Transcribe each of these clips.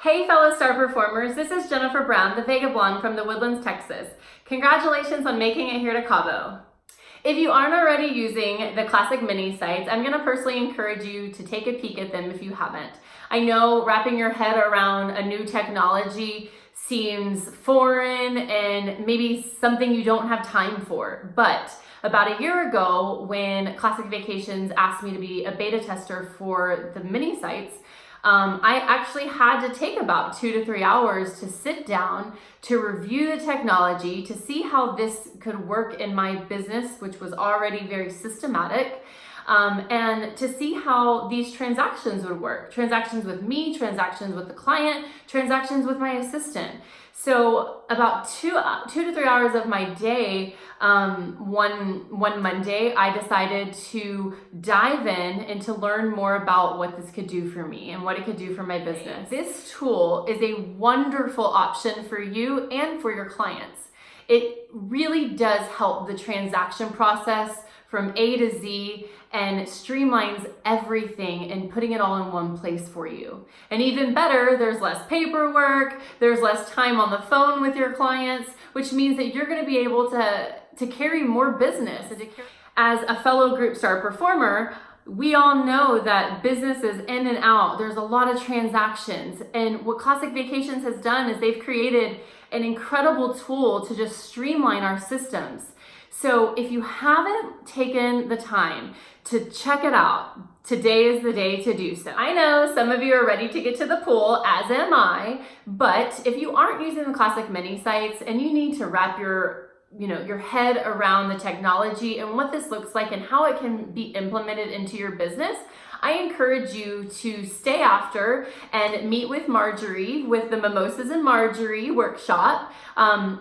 Hey fellow star performers, this is Jennifer Brown, the Vega Blonde from the Woodlands, Texas. Congratulations on making it here to Cabo. If you aren't already using the classic mini sites, I'm gonna personally encourage you to take a peek at them if you haven't. I know wrapping your head around a new technology seems foreign and maybe something you don't have time for, but about a year ago when Classic Vacations asked me to be a beta tester for the mini sites, I actually had to take about 2 to 3 hours to sit down to review the technology, to see how this could work in my business, which was already very systematic, and to see how these transactions would work. Transactions with me, transactions with the client, transactions with my assistant. So about 2 to 3 hours of my day, one Monday, I decided to dive in and to learn more about what this could do for me and what it could do for my business. This tool is a wonderful option for you and for your clients. It really does help the transaction process from A to Z and streamlines everything and putting it all in one place for you. And even better, there's less paperwork, there's less time on the phone with your clients, which means that you're gonna be able to carry more business. As a fellow group star performer, we all know that business is in and out. There's a lot of transactions. And what Classic Vacations has done is they've created an incredible tool to just streamline our systems. So if you haven't taken the time to check it out, today is the day to do so. I know some of you are ready to get to the pool, as am I, but if you aren't using the Classic mini sites and you need to wrap your head around the technology and what this looks like and how it can be implemented into your business, I encourage you to stay after and meet with Marjorie with the Mimosas and Marjorie workshop.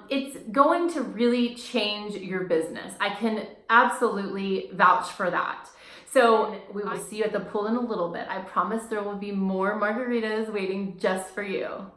It's going to really change your business. I can absolutely vouch for that. So we will see you at the pool in a little bit. I promise there will be more margaritas waiting just for you.